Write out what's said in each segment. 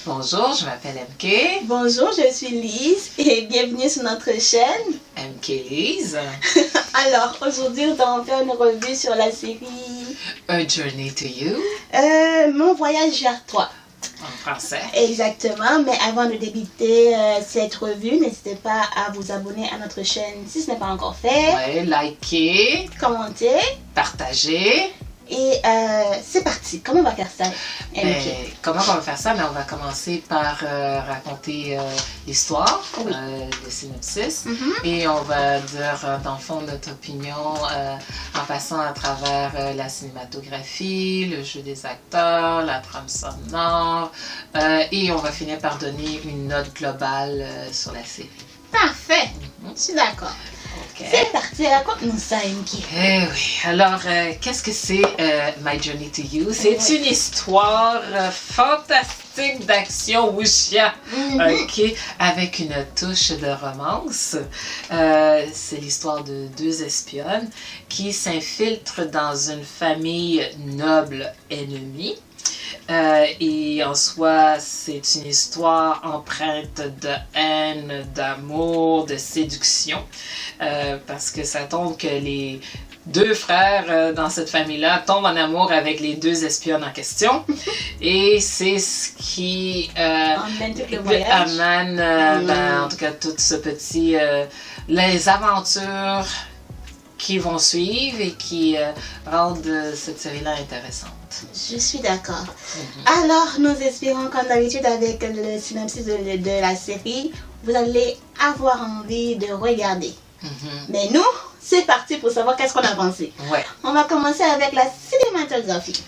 Bonjour, je m'appelle MK. Bonjour, je suis Lise et bienvenue sur notre chaîne. MK Lise. Alors, aujourd'hui, nous allons faire une revue sur la série A Journey to You. Mon voyage vers toi. En français. Exactement, mais avant de débuter cette revue, n'hésitez pas à vous abonner à notre chaîne si ce n'est pas encore fait. Ouais, liker, Commenter. partager. Et c'est parti. Comment on va faire ça, MK? Comment on va faire ça? On va commencer par raconter l'histoire, Oui. le synopsis. Et on va dire, dans le fond, notre opinion en passant à travers la cinématographie, le jeu des acteurs, la trame sonore. Et on va finir par donner une note globale sur la série. Parfait. Je suis d'accord. Okay. C'est parti. Raconte-nous ça, MK. Eh oui, alors qu'est-ce que c'est My Journey to You? C'est une histoire fantastique d'action wuxia, ok, avec une touche de romance. C'est l'histoire de deux espionnes qui s'infiltrent dans une famille noble ennemie. Et en soi, c'est une histoire empreinte de haine, d'amour, de séduction, parce que ça tombe que les deux frères dans cette famille-là tombent en amour avec les deux espionnes en question, et c'est ce qui amène, en tout cas, tout ce petit, les aventures qui vont suivre et qui rendent cette série-là intéressante. Je suis d'accord. Alors, nous espérons, comme d'habitude, avec le synopsis de la série, vous allez avoir envie de regarder. Mais nous, c'est parti pour savoir qu'est-ce qu'on a pensé. Ouais. On va commencer avec la cinématographie.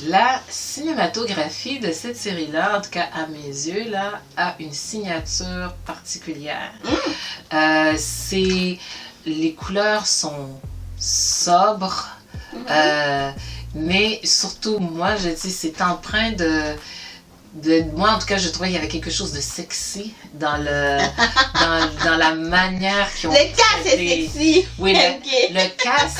La cinématographie de cette série-là, en tout cas à mes yeux, là, a une signature particulière. Les couleurs sont sobres, mais surtout, moi, je dis, c'est empreint moi, en tout cas, je trouvais qu'il y avait quelque chose de sexy dans la manière qu'ils ont Le cast est sexy. Oui, le cast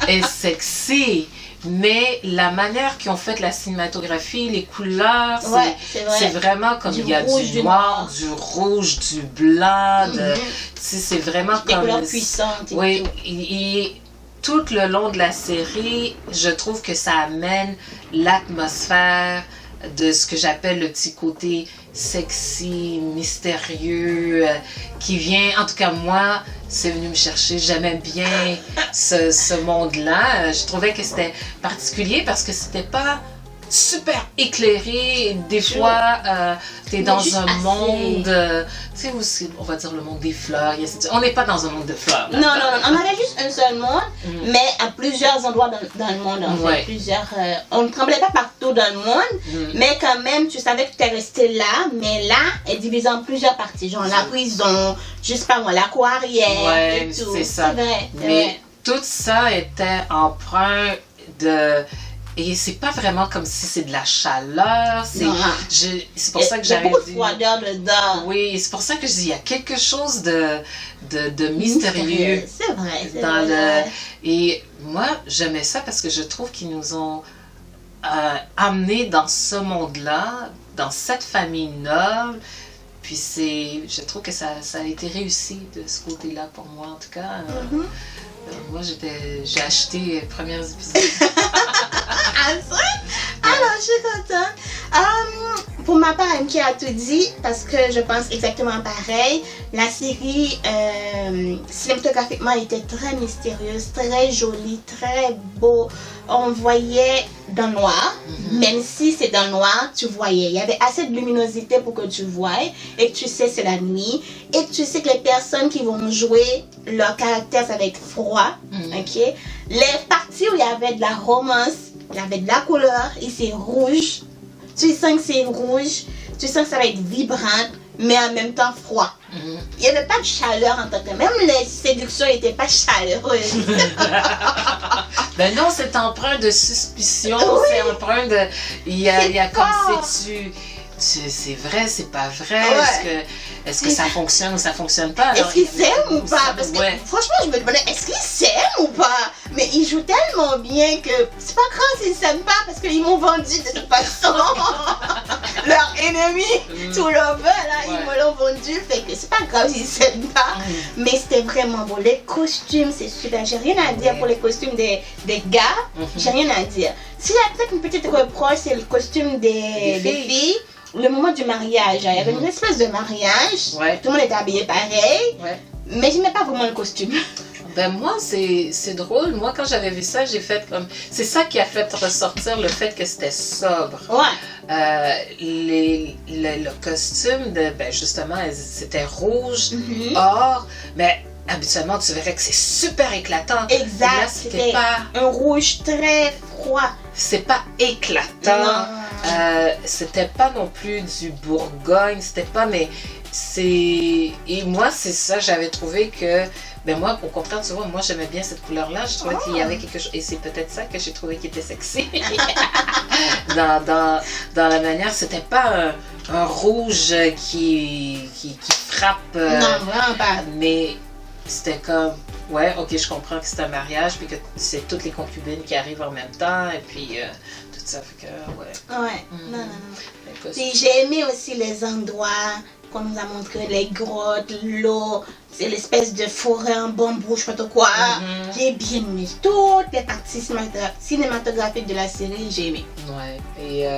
est sexy. Mais la manière qu'ils ont fait la cinématographie, les couleurs, c'est vraiment comme il y a du noir, du rouge, du blanc, c'est vraiment des comme... couleurs puissantes. Oui, et tout le long de la série, je trouve que ça amène l'atmosphère de ce que j'appelle le petit côté sexy, mystérieux, qui vient, en tout cas moi, c'est venu me chercher. J'aimais bien ce monde-là. Je trouvais que c'était particulier parce que c'était pas super éclairé. Des fois, t'es dans un monde, tu sais, on va dire le monde des fleurs. On n'est pas dans un monde de fleurs. Non, on avait juste un seul monde, mais à plusieurs endroits dans le monde, en fait. On ne tremblait pas partout dans le monde, mais quand même, tu savais que tu étais resté là, mais là, est divisé en plusieurs parties, genre la prison, je sais pas moi, l'aquarium, et tout. C'est ça. C'est vrai, mais tout ça était empreint de... Et c'est pas vraiment comme si c'est de la chaleur. C'est pour ça que j'avais dit... Il y a beaucoup de froideur dedans. Oui, c'est pour ça que je dis il y a quelque chose de mystérieux. C'est vrai. Et moi, j'aimais ça parce que je trouve qu'ils nous ont amenés dans ce monde-là, dans cette famille noble. Puis je trouve que ça a été réussi de ce côté-là pour moi, en tout cas. Moi, j'ai acheté les premiers épisodes. Alors, je suis contente. Pour ma part, MK a tout dit parce que je pense exactement pareil. La série, cinématographiquement, était très mystérieuse, très jolie, très beau. On voyait dans le noir, même si c'est dans le noir, tu voyais. Il y avait assez de luminosité pour que tu voies et que tu sais c'est la nuit et que tu sais que les personnes qui vont jouer leur caractère, ça va être froid. Ok? Les parties où il y avait de la romance, il y avait de la couleur et c'est rouge. Tu sens que c'est rouge, tu sens que ça va être vibrant, mais en même temps froid. Il n'y avait pas de chaleur en tant que... Même les séductions n'étaient pas chaleureuses. Ben non, c'est empreint de suspicion, c'est empreint de... Il y a comme si c'est vrai, c'est pas vrai, Ouais. est-ce que ça fonctionne ou ça fonctionne pas? Est-ce qu'ils s'aiment ou pas? Parce que Ouais. franchement, je me demandais, est-ce qu'ils s'aiment ou pas? Mais ils jouent tellement bien que c'est pas grave s'ils s'aiment pas parce qu'ils m'ont vendu de toute façon. Leur ennemi, tout leur veut, là, Ouais. ils me l'ont vendu. Fait que c'est pas grave s'ils s'aiment pas. Mais c'était vraiment beau. Les costumes, c'est super. J'ai rien à dire Ouais. pour les costumes des gars. J'ai rien à dire. S'il y a peut-être une petite reproche, c'est le costume des filles. Le moment du mariage, il y avait une espèce de mariage. Ouais. Tout le monde était habillé pareil. Ouais. Mais je n'aimais pas vraiment le costume. Ben moi, c'est drôle. Moi, quand j'avais vu ça, j'ai fait comme... C'est ça qui a fait ressortir le fait que c'était sobre. Ouais. Le costume, ben justement, c'était rouge, Mhm. or, mais habituellement, tu verrais que c'est super éclatant. Exact. Là, c'était pas... un rouge très froid. C'est pas éclatant. Non. C'était pas non plus du Bourgogne. C'était pas... Mais c'est... Et moi, c'est ça, j'avais trouvé que... Ben moi, au contraire, tu vois, moi j'aimais bien cette couleur-là. Je trouvais qu'il y avait quelque chose. Et c'est peut-être ça que j'ai trouvé qui était sexy. dans la manière, c'était pas un rouge qui frappe. Non, vraiment pas. Mais c'était comme, ouais, ok, je comprends que c'est un mariage, puis que c'est toutes les concubines qui arrivent en même temps, et puis tout ça. Fait que, ouais. Ouais. Non, non, non. Écoute, Puis j'ai aimé aussi les endroits qu'on nous a montré, les grottes, l'eau, c'est l'espèce de forêt en bambou, je sais pas trop quoi. J'ai bien aimé. Toutes les parties cinématographiques de la série, j'ai aimé. ouais. Et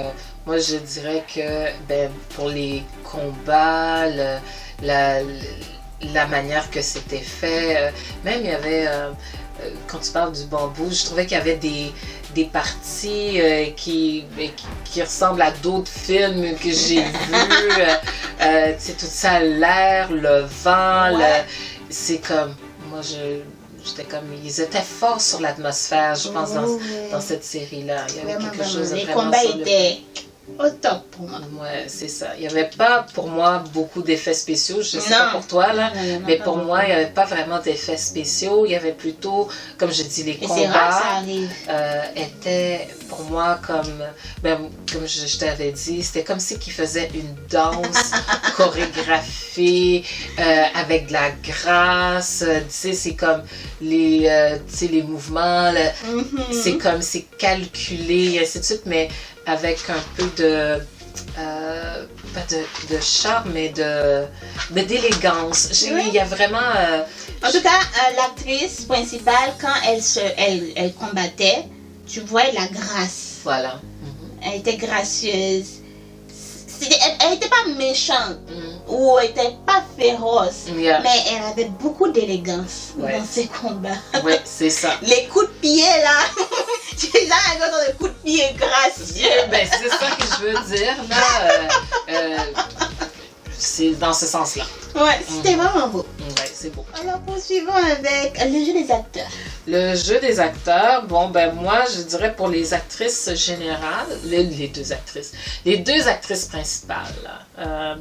moi, je dirais que, ben, pour les combats, la manière que c'était fait, même il y avait, quand tu parles du bambou, je trouvais qu'il y avait des parties qui ressemblent à d'autres films que j'ai vus. Tu sais, tout ça, l'air, le vent, Ouais. c'est comme, moi j'étais comme, ils étaient forts sur l'atmosphère, je pense, dans cette série-là. Il y avait Vraiment, quelque chose de les vraiment combats sur le- étaient au top pour moi. Ouais, c'est ça. Il n'y avait pas pour moi beaucoup d'effets spéciaux. Je sais Non. pas pour toi, là. Non, non, non, Mais pas pour beaucoup. moi, il n'y avait pas vraiment d'effets spéciaux. Il y avait plutôt, comme je dis, les Et c'est rare, ça combats arrive. étaient pour moi comme, ben, comme je t'avais dit, c'était comme si qu'ils faisaient une danse chorégraphiée avec de la grâce. Tu sais, c'est comme tu sais, les mouvements. C'est comme, c'est calculé, et ainsi de suite, mais avec un peu de, pas de charme, mais d'élégance. Oui. Il y a vraiment... En tout cas, l'actrice principale, quand elle combattait, tu vois la grâce. voilà. Elle était gracieuse. Elle n'était pas méchante Mhm. ou elle n'était pas féroce, Yeah. mais elle avait beaucoup d'élégance Ouais. dans ses combats. Ouais, c'est ça. Les coups de pied là, tu sais, là, elle a des coups de pied gracieux. Ben, c'est ça que je veux dire, là. C'est dans ce sens-là. Ouais, c'était vraiment beau. Ouais, c'est beau. Alors poursuivons avec le jeu des acteurs. Le jeu des acteurs, bon, ben moi, je dirais pour les actrices générales, les deux actrices principales, là,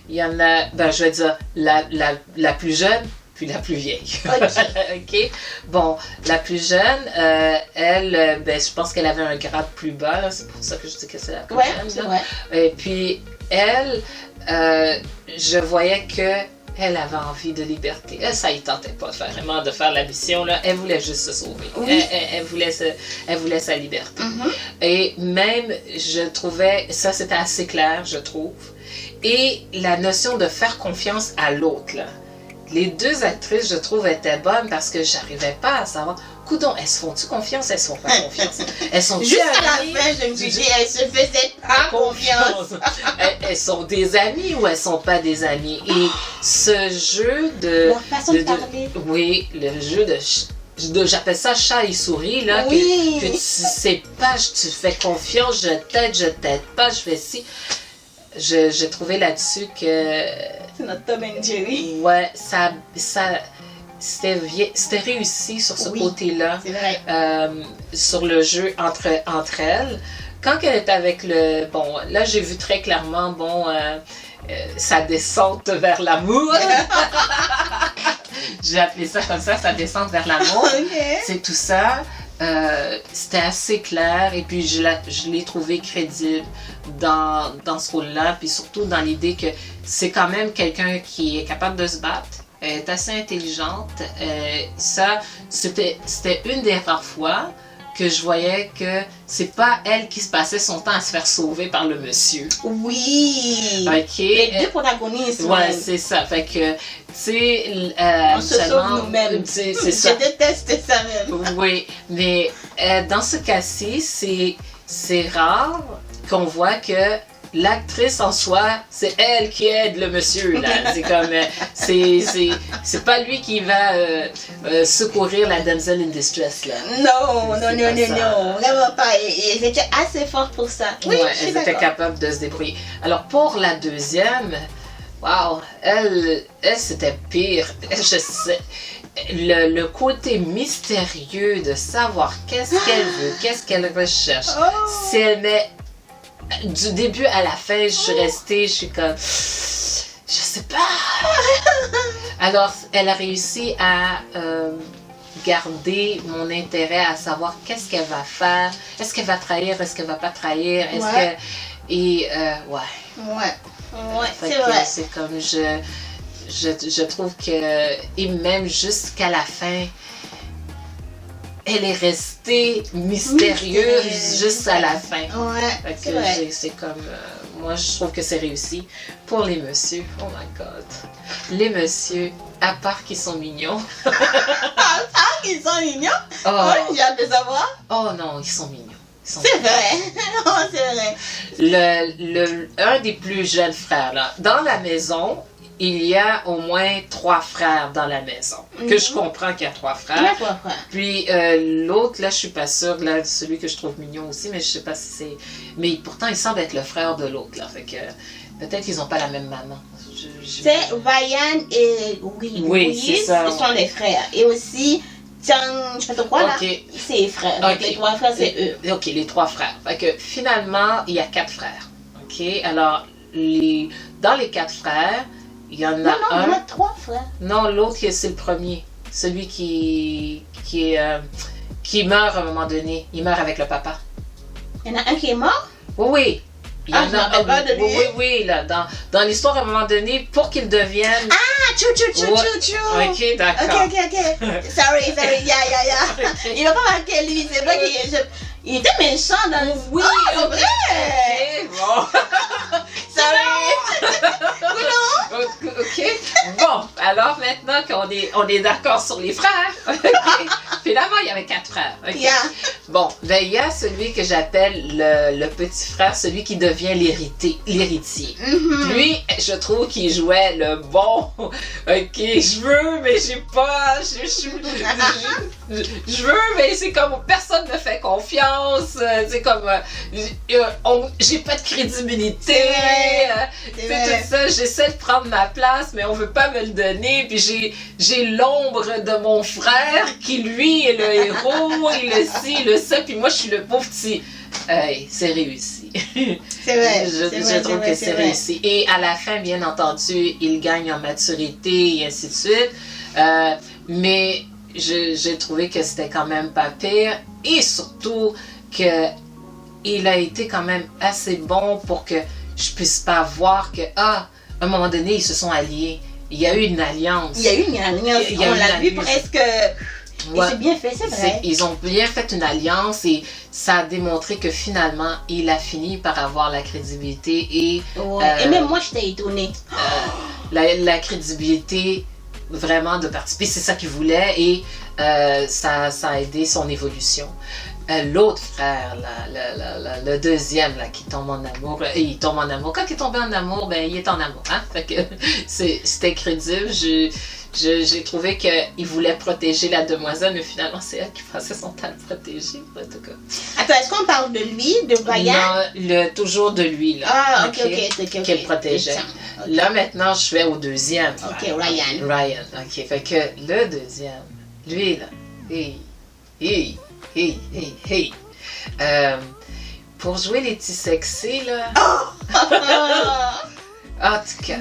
il y en a, ben je vais dire la plus jeune, puis la plus vieille. OK? Bon, la plus jeune, elle, ben je pense qu'elle avait un grade plus bas, là, c'est pour ça que je dis que c'est la plus Ouais, jeune. c'est là. vrai. Et puis, elle, je voyais que elle avait envie de liberté. Elle, ça ne tentait pas vraiment de faire la mission, là. Elle voulait juste se sauver. Oui. Elle voulait sa liberté. Mhm. Et même, je trouvais, ça c'était assez clair, je trouve. Et la notion de faire confiance à l'autre, là. Les deux actrices, je trouve, étaient bonnes parce que j'arrivais pas à savoir, coudonc, elles se font-tu confiance, elles se font pas confiance. Elles sont Juste à la fin, je me suis dit, elle se faisait pas confiance. Elles sont des amies ou elles sont pas des amies. Et ce jeu de... Leur façon de parler. Oui, le jeu j'appelle ça chat et souris, là, Oui. que tu sais pas, tu fais confiance, je t'aide pas, je fais ci. J'ai trouvé là-dessus que... C'est notre Tom and Jerry. Ouais, c'était réussi sur ce Oui. côté-là. C'est vrai. Sur le jeu entre elles. Quand elle est avec le... Bon, là, j'ai vu très clairement, bon, sa descente vers l'amour. J'ai appelé ça comme ça, sa descente vers l'amour. Ok. C'est tout ça. c'était assez clair et puis je l'ai trouvé crédible dans ce rôle-là, puis surtout dans l'idée que c'est quand même quelqu'un qui est capable de se battre, elle est assez intelligente. Ça, c'était une des rares fois que je voyais que c'est pas elle qui se passait son temps à se faire sauver par le monsieur. Oui! OK. Les deux protagonistes. Ouais, c'est ça. Fait que, tu sais... on se sauve nous-mêmes. C'est ça. Je déteste ça même. Oui, mais dans ce cas-ci, c'est rare qu'on voit que l'actrice en soi, c'est elle qui aide le monsieur, là. C'est comme... c'est pas lui qui va secourir la damsel in distress, là. Non, vraiment pas. Ils étaient assez forts pour ça. Oui, ouais, elles étaient capables de se débrouiller. Alors, pour la deuxième, wow, elle c'était pire. Je sais... Le côté mystérieux de savoir qu'est-ce qu'elle veut, qu'est-ce qu'elle recherche. Si elle met... Du début à la fin, je suis restée, je suis comme... Je sais pas. Alors, elle a réussi à garder mon intérêt à savoir qu'est-ce qu'elle va faire. Est-ce qu'elle va trahir? Est-ce qu'elle va pas trahir? Est-ce que... Et, ouais, c'est vrai. C'est comme je trouve que... Et même jusqu'à la fin... Elle est restée mystérieuse jusqu'à la fin. Ouais, c'est comme... moi, je trouve que c'est réussi. Pour les messieurs, oh my God. Les messieurs, à part qu'ils sont mignons. À part qu'ils sont mignons? Oh, j'ai hâte de savoir. Oh non, ils sont mignons. C'est vrai. Oh, c'est vrai. Un des plus jeunes frères, là, dans la maison... Il y a au moins 3 frères dans la maison. Que je comprends qu'il y a 3 frères. Il y a 3 frères. Puis l'autre, là, je suis pas sûre, là, celui que je trouve mignon aussi, mais je sais pas si c'est... Mais pourtant, il semble être le frère de l'autre, là. Fait que peut-être qu'ils n'ont pas la même maman. C'est Ryan et oui, c'est ça. Ce sont les frères. Et aussi, Tiang, je sais pas quoi, là, c'est les frères. Donc, les 3 frères, c'est eux. OK, les 3 frères. Fait que finalement, il y a 4 frères. OK? Alors, dans les 4 frères, il y en a un. Il y en a 3 frères. Non, l'autre, c'est le premier. Celui qui meurt à un moment donné. Il meurt avec le papa. Il y en a un qui est mort? Oui. Il y en a pas de lui. Oui, là. Dans l'histoire, à un moment donné, pour qu'il devienne... Ah, chou. OK, d'accord. OK. Sorry, yeah. Il va pas marquer lui, c'est vrai qu'il était méchant dans le... Oui, c'est vrai. Bon. Sorry. OK. Bon, alors maintenant qu'on est d'accord sur les frères, finalement, il y avait 4 frères. Okay. Yeah. Bon, ben il y a celui que j'appelle le petit frère, celui qui devient l'héritier. Lui, je trouve qu'il jouait le bon. OK, je veux, mais j'ai pas... Je veux, mais c'est comme personne ne me fait confiance. C'est comme... j'ai pas de crédibilité. C'est tout ça. J'essaie de prendre ma place, mais on veut pas me le donner. Puis j'ai l'ombre de mon frère qui, lui, est le héros. Il le ci, le ça. Puis moi, je suis le pauvre petit... c'est réussi. C'est vrai. Je trouve que c'est réussi. Et à la fin, bien entendu, il gagne en maturité et ainsi de suite. Mais j'ai trouvé que c'était quand même pas pire. Et surtout que il a été quand même assez bon pour que je puisse pas voir que, à un moment donné, ils se sont alliés. Il y a eu une alliance. On l'a vu presque... Ouais. Et c'est bien fait, c'est vrai. Ils ont bien fait une alliance et ça a démontré que finalement, il a fini par avoir la crédibilité et... et même moi, j'étais étonnée. La crédibilité vraiment de participer, c'est ça qu'il voulait et ça a aidé son évolution. L'autre frère, le deuxième là, qui tombe en amour, il tombe en amour. Quand il est tombé en amour, ben il est en amour. Hein? Fait que c'était crédible. J'ai trouvé qu'il voulait protéger la demoiselle, mais finalement c'est elle qui passait son temps à le protéger. En tout cas. Attends, est-ce qu'on parle de lui, de Ryan? Non, toujours de lui là. Ah, ok. Qu'elle protégeait. Okay. Là maintenant, je vais au deuxième. Ok, Ryan. Ok, fait que le deuxième, lui là, hey. Pour jouer les petits sexy, là. En tout cas.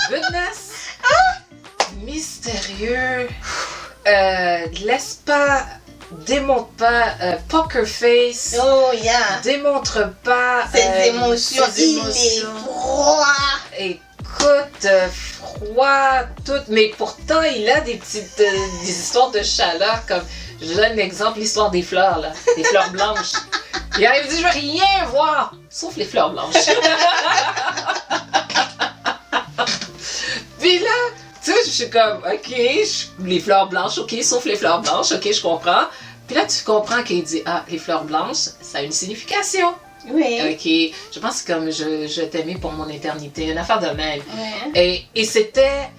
Goodness. Mystérieux. Laisse pas démontre pas poker face. Oh, yeah. Démontre pas Ses émotions. Il est froid. Écoute, froid, tout. Mais pourtant, il a des petites des histoires de chaleur. Comme, je donne un exemple, l'histoire des fleurs, là. Des fleurs blanches. Il arrive et dit, je veux rien voir, sauf les fleurs blanches. Puis là, tu sais, je suis comme, ok, les fleurs blanches, ok, sauf les fleurs blanches, ok, je comprends. Puis là, tu comprends qu'il dit, ah, les fleurs blanches, ça a une signification. Oui. Ok, je pense que comme je t'aimais pour mon éternité, une affaire de même. Ouais. Et c'était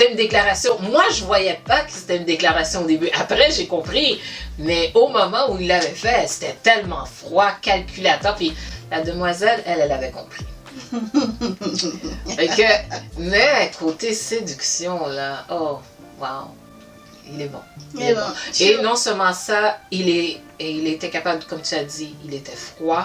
une déclaration. Moi, je voyais pas que c'était une déclaration au début. Après, j'ai compris. Mais au moment où il l'avait fait, c'était tellement froid, calculateur. Puis la demoiselle, elle avait compris. Mais côté séduction, là, oh, wow, il est bon. Il est bon. Et non seulement ça, il était capable, comme tu as dit, il était froid.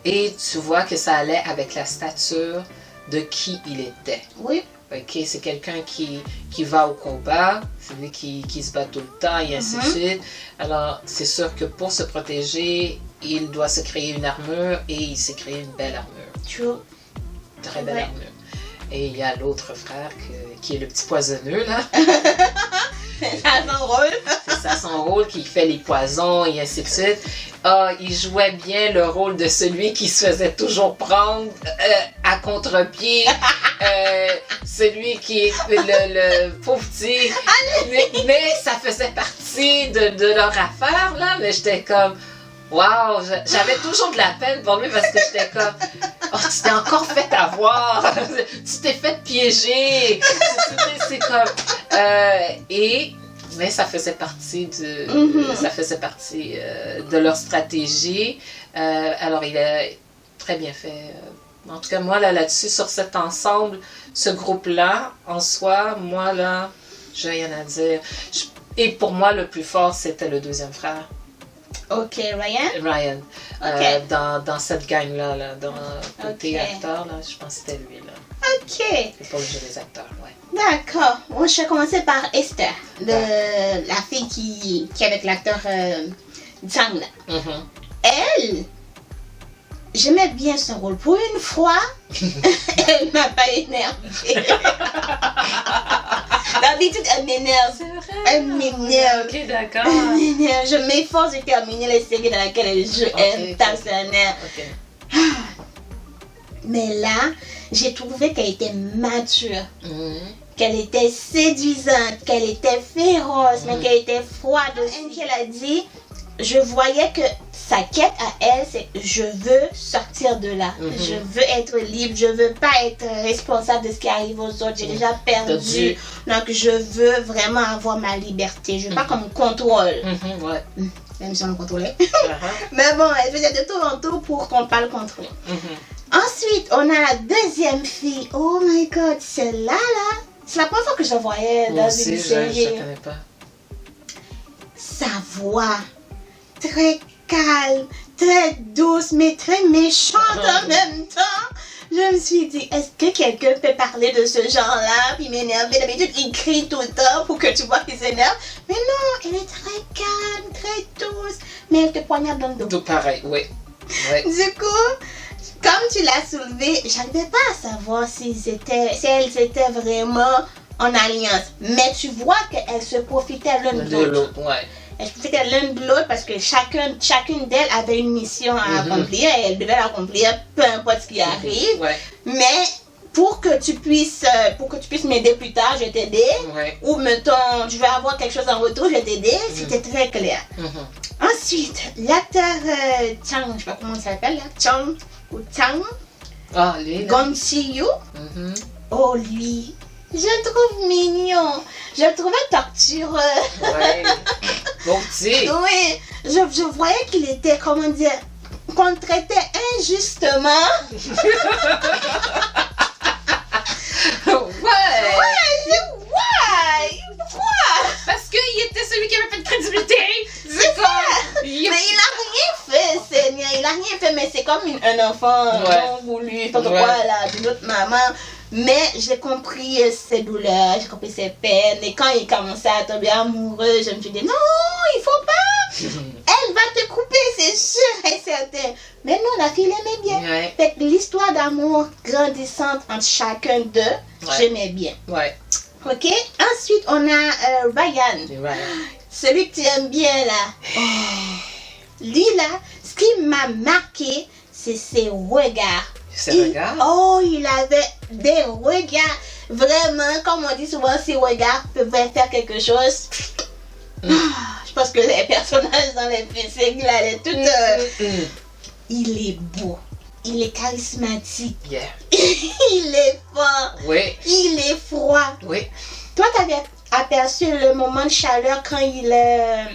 Et tu vois que ça allait avec la stature de qui il était. Oui. Ok, c'est quelqu'un qui va au combat, c'est lui qui se bat tout le temps et ainsi de suite. Alors, c'est sûr que pour se protéger, il doit se créer une armure et il s'est créé une belle armure. True. Très belle armure. Et il y a l'autre frère qui est le petit poisonneux, là. C'est ça son rôle. C'est ça son rôle, qui fait les poisons et ainsi de suite. Ah, il jouait bien le rôle de celui qui se faisait toujours prendre à contre-pied. Celui qui est le pauvre petit. Mais ça faisait partie de leur affaire, là. Mais j'étais comme, wow, j'avais toujours de la peine pour lui parce que j'étais comme, oh, tu t'es encore fait avoir. Tu t'es fait piéger. C'est comme, mais ça faisait partie de leur stratégie. Alors, il a très bien fait. En tout cas, moi, là-dessus, sur cet ensemble, ce groupe-là, en soi, moi, là, j'ai rien à dire. Et pour moi, le plus fort, c'était le deuxième frère. Ok, Ryan? Ryan. Okay. Dans cette gang-là, là, dans côté acteur, là, je pense que c'était lui, là. Ok. C'est pas le jeu des acteurs, ouais. D'accord. Bon, je vais commencer par Esther, la fille qui est avec l'acteur Zhang, là. Elle, j'aimais bien son rôle. Pour une fois, elle m'a pas énervée. D'habitude, elle m'énerve. C'est vrai. Elle m'énerve. Ok, d'accord. Elle m'énerve. Je m'efforce de terminer les séries dans lesquelles elle joue. Elle tape sa nerf. Mais là, j'ai trouvé qu'elle était mature. Qu'elle était séduisante, qu'elle était féroce, mais qu'elle était froide aussi. Qu'elle a dit, je voyais que sa quête à elle, c'est je veux sortir de là. Je veux être libre, je veux pas être responsable de ce qui arrive aux autres. J'ai déjà perdu. Donc je veux vraiment avoir ma liberté. Je veux pas qu'on me contrôle. Même si on me contrôlait. Mais bon, elle faisait de tout en tout pour qu'on parle contre lui. Ensuite, on a la deuxième fille. Oh my god, celle-là, là. C'est la première fois que je la voyais dans une série. Je connais pas. Sa voix, très calme, très douce, mais très méchante en même temps. Je me suis dit, est-ce que quelqu'un peut parler de ce genre-là, puis m'énerver? D'habitude, il crie tout le temps pour que tu vois qu'il s'énerve. Mais non, elle est très calme, très douce, mais elle te poignarde dans le dos. Tout pareil, oui. Du coup, comme tu l'as soulevé, j'arrivais pas à savoir si elles étaient vraiment en alliance. Mais tu vois qu'elles se profitaient l'une de l'autre. Elles se profitaient l'une de l'autre parce que chacune d'elles avait une mission à accomplir et elle devait l'accomplir peu importe ce qui arrive. Mais pour que tu puisses m'aider plus tard, je vais t'aider. Ou mettons, je vais avoir quelque chose en retour, je vais t'aider. C'était très clair. Ensuite, l'acteur Chang, je sais pas comment il s'appelle là, Chang ou Chang, Gong Si-yu. Oh lui, je le trouve mignon. Je le trouvais tortureux. Bon petit. Oui, je voyais qu'il était, comment dire, qu'on le traitait injustement. Pourquoi? Parce qu'il était celui qui avait fait de crédibilité. C'est ça. Mais il a rien fait, Seigneur. Il a rien fait, mais c'est comme un enfant non voulu. Pas de quoi, là, d'une autre maman. Mais j'ai compris ses douleurs, j'ai compris ses peines. Et quand il commençait à tomber amoureux, je me suis dit, non, il faut pas. Elle va te couper, c'est sûr et certain. Mais non, la fille l'aimait bien. Ouais. Fait que l'histoire d'amour grandissante entre chacun d'eux, j'aimais bien. Ouais. Ok? Ensuite, on a Ryan. Ouais. Celui que tu aimes bien, là. Oh. Lui, là, ce qui m'a marqué, c'est ses regards. Il avait des regards. Vraiment, comme on dit souvent, ses regards peuvent faire quelque chose. Je pense que les personnages dans les films, il allait tout... Il est beau. Il est charismatique. Yeah. Il est fort. Oui. Il est froid. Oui. Toi, tu avais aperçu le moment de chaleur quand il est...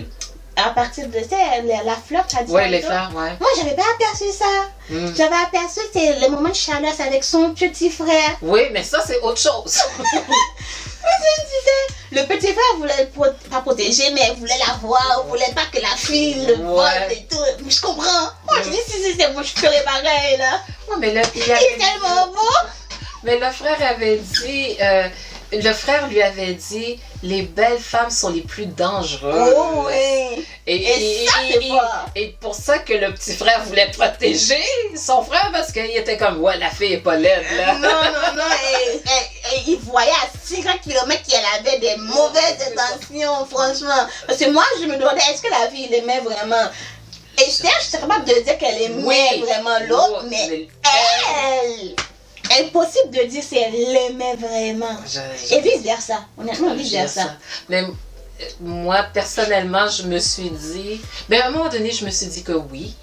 à partir de ça, la fleur, tu as dit. Oui, les fleurs, ouais. Moi, j'avais pas aperçu ça. J'avais aperçu c'est le moment de chaleur, c'est avec son petit frère. Oui, mais ça, c'est autre chose. Je disais, le petit frère voulait pas protéger, mais voulait la voir, voulait pas que la fille le vole et tout. Je comprends. Moi, je dis, si c'est moi, je ferais pareil, là. Ouais, mais là, il est tellement beau. Mais le frère avait dit... le frère lui avait dit, les belles femmes sont les plus dangereuses. Oh oui. Et pour ça que le petit frère voulait protéger son frère, parce qu'il était comme, ouais, la fille est pas laide, là. Non. Et il voyait à 600 km qu'elle avait des mauvaises intentions, franchement. Parce que moi, je me demandais, est-ce que la fille l'aimait vraiment? Et je suis capable de dire qu'elle aimait vraiment l'autre, mais elle... Impossible de dire si elle l'aimait vraiment. Et vice-versa. Honnêtement, vice-versa. Mais moi, personnellement, je me suis dit... Mais à un moment donné, je me suis dit que oui.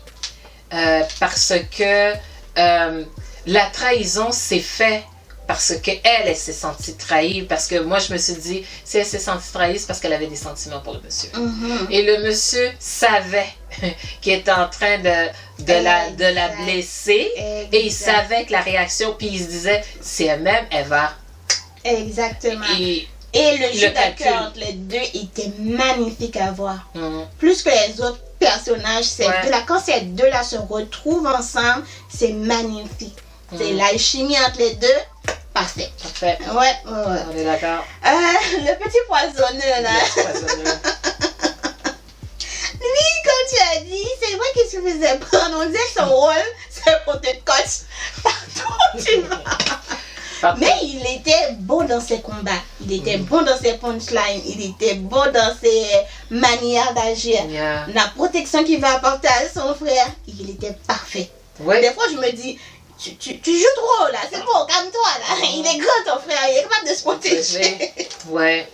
Parce que la trahison s'est faite parce qu'elle s'est sentie trahie. Parce que moi, je me suis dit, si elle s'est sentie trahie, c'est parce qu'elle avait des sentiments pour le monsieur. Et le monsieur savait qu'il était en train de la blesser. Exact. Et il savait que la réaction, puis il se disait, si elle m'aime, elle va. Exactement. Et le jeu d'acteur entre les deux était magnifique à voir. Plus que les autres personnages, quand ces deux-là se retrouvent ensemble, c'est magnifique. C'est la chimie entre les deux. Parfait. Ouais. On est d'accord. Le petit poissonneux, là. Lui, comme tu as dit, c'est vrai qu'il se faisait prendre. On disait que son rôle, c'est pour te coach partout où tu vas. Mais il était bon dans ses combats. Il était bon dans ses punchlines. Il était bon dans ses manières d'agir. La protection qu'il va apporter à son frère, il était parfait. Des fois, je me dis... Tu joues trop là, c'est bon, calme-toi là. Il est grand ton frère, il est capable de se protéger. Ouais.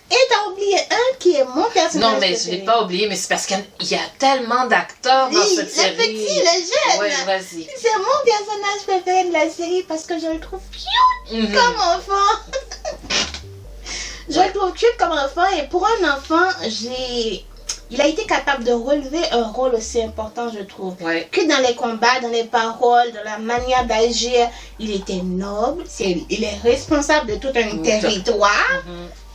Et t'as oublié un qui est mon personnage. Non, mais je ne l'ai pas oublié, mais c'est parce qu'il y a tellement d'acteurs dans cette série. Le petit, le jeune. Ouais, vas-y. C'est mon personnage préféré de la série parce que je le trouve cute comme enfant. Je le trouve cute comme enfant et pour un enfant, il a été capable de relever un rôle aussi important, je trouve. Que dans les combats, dans les paroles, dans la manière d'agir, il était noble. Il est responsable de tout un territoire.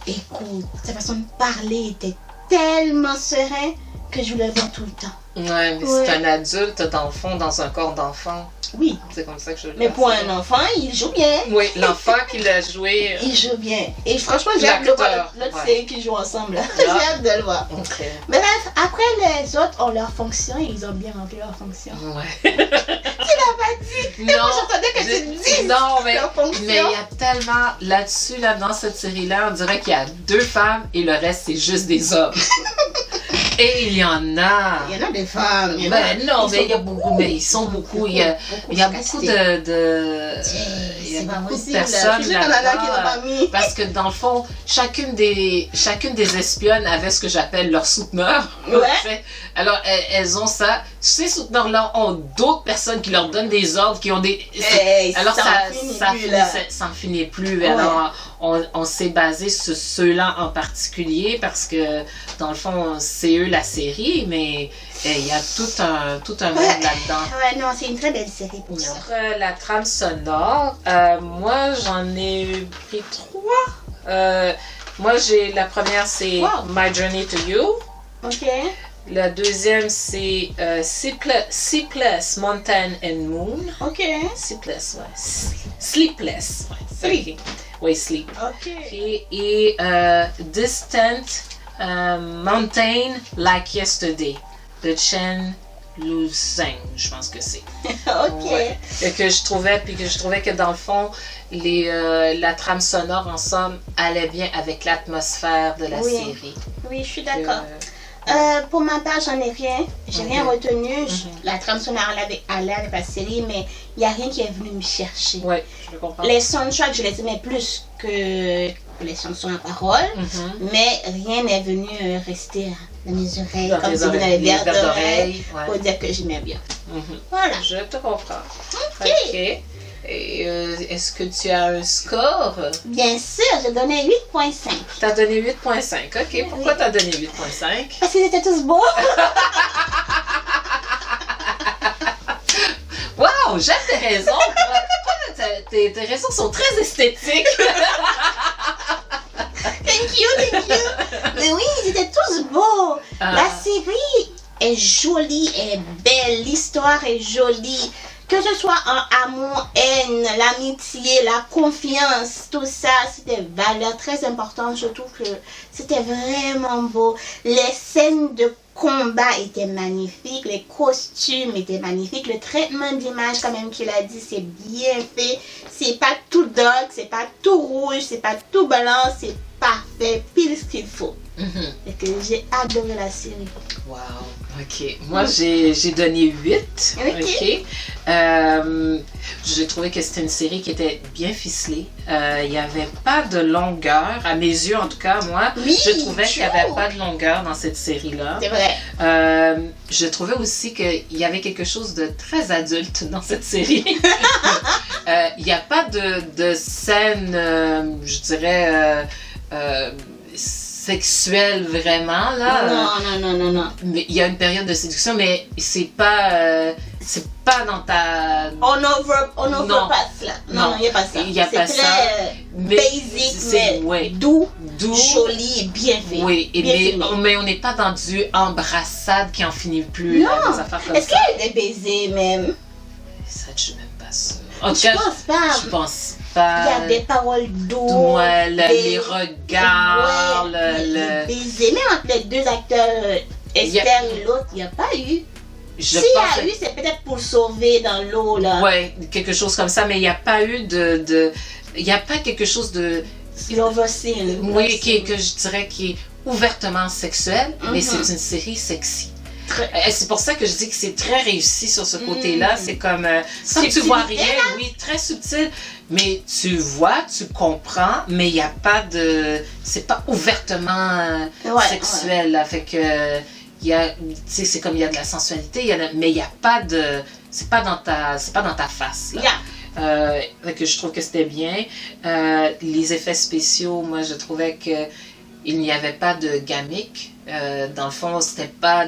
Écoute, sa façon de parler était tellement serein que je voulais le voir tout le temps. Ouais, mais c'est un adulte dans le fond, dans un corps d'enfant. Oui. C'est comme ça que je le Mais pour un enfant, il joue bien. Oui, l'enfant qui l'a joué. Il joue bien. Et franchement, j'ai hâte de voir l'autre série qui joue ensemble. J'ai hâte de le voir. Mais bref, après les autres ont leur fonction et ils ont bien rempli leur fonction. Tu l'as pas dit. Non. Moi, j'entendais que tu dises leur fonction. Mais il y a tellement là-dessus, là, dans cette série-là, on dirait qu'il y a 2 femmes et le reste, c'est juste des hommes. Et il y en a. Il y en a des femmes. Mais il y a beaucoup, mais ils sont beaucoup. Il y a beaucoup de personnes là-bas. Parce que dans le fond, chacune des espionnes avait ce que j'appelle leur souteneur. Alors, elles ont ça. Ces souteneurs-là ont d'autres personnes qui leur donnent des ordres, qui ont des... Alors, ça n'en finit plus. Alors, on s'est basé sur ceux-là en particulier parce que, dans le fond, c'est eux la série, mais il y a tout un monde là-dedans. Ouais, non, c'est une très belle série pour ça. Sur la trame sonore, moi, j'en ai pris 3. Moi, la première, c'est My Journey to You. Ok. La deuxième, c'est Sleepless Mountain and Moon. Ok. Sleepless, ouais. Sleepless. Ouais. Oui, Sleep. Ok. Et Distant Mountain Like Yesterday de Chen Luzheng, je pense que c'est. Ok. Ouais. Et que je trouvais que dans le fond, la trame sonore ensemble allait bien avec l'atmosphère de la série. Oui, je suis d'accord. Pour ma part, j'en ai rien. J'ai rien retenu. La trame sonore allait avec la série, mais il n'y a rien qui est venu me chercher. Oui, je comprends. Les soundtracks, je les aimais plus que les chansons à parole, mais rien n'est venu rester dans mes oreilles, dans comme si vous avez verre d'oreille, pour dire que j'aimais bien. Voilà. Je te comprends. Ok. Et est-ce que tu as un score? Bien sûr, j'ai donné 8.5. Tu as donné 8.5. Ok, pourquoi tu as donné 8.5? Parce qu'ils étaient tous beaux. Wow, j'aime tes raisons. Tes raisons sont très esthétiques. Thank you. Mais oui, ils étaient tous beaux. La série est jolie, est belle, l'histoire est jolie. Que ce soit en amour, haine, l'amitié, la confiance, tout ça, c'était des valeurs très importantes. Je trouve que c'était vraiment beau. Les scènes de combat étaient magnifiques, les costumes étaient magnifiques, le traitement d'image, quand même qu'il a dit, c'est bien fait. C'est pas tout dark, c'est pas tout rouge, c'est pas tout blanc, c'est parfait, pile ce qu'il faut. Et que j'ai adoré la série. Wow, ok. Moi, j'ai donné 8. Ok. J'ai trouvé que c'était une série qui était bien ficelée. Il n'y avait pas de longueur, à mes yeux en tout cas, moi. Oui, je trouvais qu'il n'y avait pas de longueur dans cette série-là. C'est vrai. Je trouvais aussi qu'il y avait quelque chose de très adulte dans cette série. Il n'y a pas de scène, je dirais, sexuelle vraiment, là. Non. Mais il y a une période de séduction, mais c'est pas dans ta... On overpass là. Non, il n'y a pas ça. Il n'y a pas ça. C'est très basic, mais doux, joli et bien fait. Oui, mais on n'est pas dans du embrassade qui en finit plus. Non. Là, des affaires comme Est-ce qu'il y a des baisers même? Ça, je ne sais même pas ça. En tout Je cas, pense pas. je pense pas. Il y a des paroles douces. Ouais, les regards, les baisers. Même entre les deux acteurs, Esther et l'autre, il n'y a pas eu. S'il y a eu, c'est peut-être pour le sauver dans l'eau, là. Ouais, quelque chose comme ça, mais il n'y a pas eu il n'y a pas quelque chose de... Love scene. Oui, que je dirais qui est ouvertement sexuel, mais c'est une série sexy. C'est pour ça que je dis que c'est très réussi sur ce côté-là. C'est comme, si tu vois rien, oui, très subtil, mais tu vois, tu comprends, mais il n'y a pas de... C'est pas ouvertement sexuel, là. Fait que... c'est comme il y a de la sensualité, mais il n'y a pas de... C'est pas dans ta face, là. Que je trouve que c'était bien. Les effets spéciaux, moi, je trouvais que il n'y avait pas de gimmick. Dans le fond, c'était pas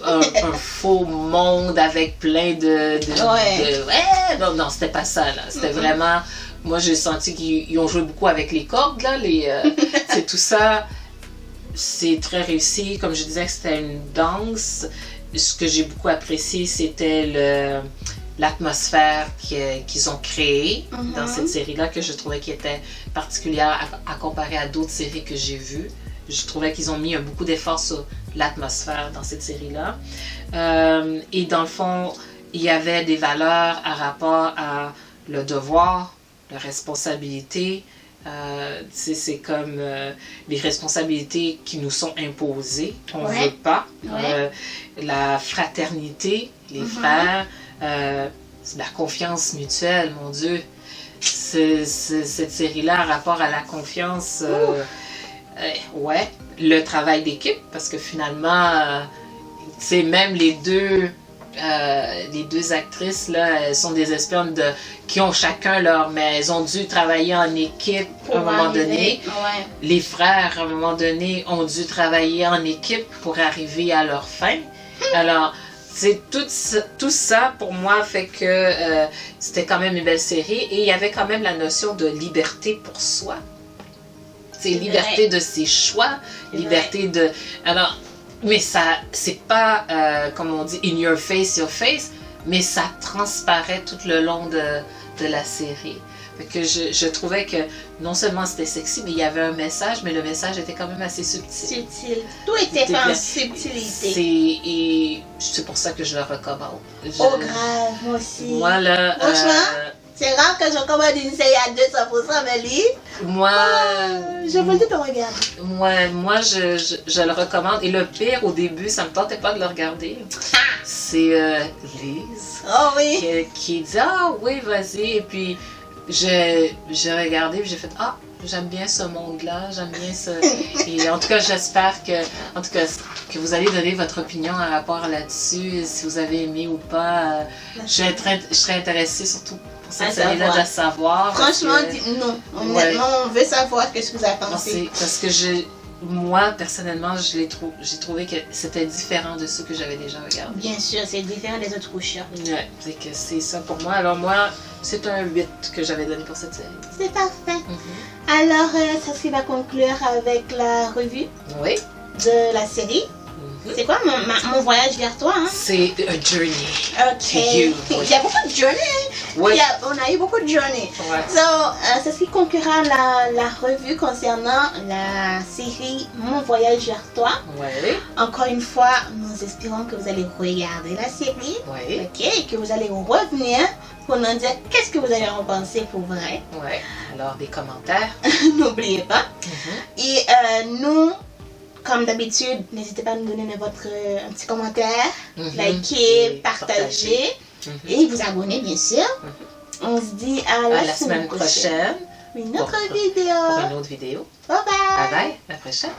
un faux monde avec plein de non, c'était pas ça, là. C'était vraiment... Moi, j'ai senti qu'ils ont joué beaucoup avec les cordes, là. C'est tout ça. C'est très réussi. Comme je disais, c'était une danse. Ce que j'ai beaucoup apprécié, c'était l'atmosphère qu'ils ont créée dans cette série-là, que je trouvais qui était particulière à comparer à d'autres séries que j'ai vues. Je trouvais qu'ils ont mis beaucoup d'efforts sur l'atmosphère dans cette série-là. Et dans le fond, il y avait des valeurs à rapport à le devoir, la responsabilité. C'est comme les responsabilités qui nous sont imposées, qu'on ne veut pas. La fraternité, les frères, la confiance mutuelle, mon Dieu. Cette série-là, en rapport à la confiance, le travail d'équipe, parce que finalement, même les deux actrices, là, elles sont des espionnes qui ont chacun mais elles ont dû travailler en équipe à un moment donné. Les frères, à un moment donné, ont dû travailler en équipe pour arriver à leur fin. Alors, tout ça, pour moi, fait que c'était quand même une belle série. Et il y avait quand même la notion de liberté pour soi. C'est liberté de ses choix, liberté de... Alors, Mais ça, c'est pas, comme on dit, in your face, mais ça transparaît tout le long de la série. Fait que je trouvais que non seulement c'était sexy, mais il y avait un message, mais le message était quand même assez subtil. Subtil. Tout était fait en subtilité. Et c'est pour ça que je le recommande. Oh, grave, moi aussi. Moi, là... Franchement, c'est rare que je recommande une série à 200%, mais lui... Moi... je veux dire de regarder. Moi je le recommande. Et le pire, au début, ça me tentait pas de le regarder. C'est Liz. Oh oui. Qui dit, ah oui, vas-y. Et puis... J'ai regardé et j'ai fait ah, j'aime bien ce monde-là, j'aime bien ça. Et en tout cas, j'espère que vous allez donner votre opinion en rapport là-dessus, si vous avez aimé ou pas. Je serais intéressée surtout pour cette série-là de savoir. Franchement, dites-nous. Honnêtement, on veut savoir ce que vous avez pensé. Parce que moi, personnellement, j'ai trouvé que c'était différent de ce que j'avais déjà regardé. Bien sûr, c'est différent des autres couches. Ouais, c'est ça pour moi. Alors moi, c'est un 8 que j'avais donné pour cette série. C'est parfait. Alors, ça se va conclure avec la revue de la série. C'est quoi mon voyage vers toi? Hein? C'est a journey. Ok. Il y a beaucoup de journey. Oui. On a eu beaucoup de journey. Ouais. C'est ce qui conclura la revue concernant la série Mon voyage vers toi. Ouais. Encore une fois, nous espérons que vous allez regarder la série. Ouais. Ok. Et que vous allez revenir pour nous dire qu'est-ce que vous avez en pensé pour vrai. Ouais. Alors, des commentaires. N'oubliez pas. Et nous... Comme d'habitude, n'hésitez pas à nous donner un petit commentaire, liker, partager et vous abonner bien sûr. On se dit à la semaine prochaine. Une autre vidéo. Pour une autre vidéo. Bye bye. Bye bye. À la prochaine.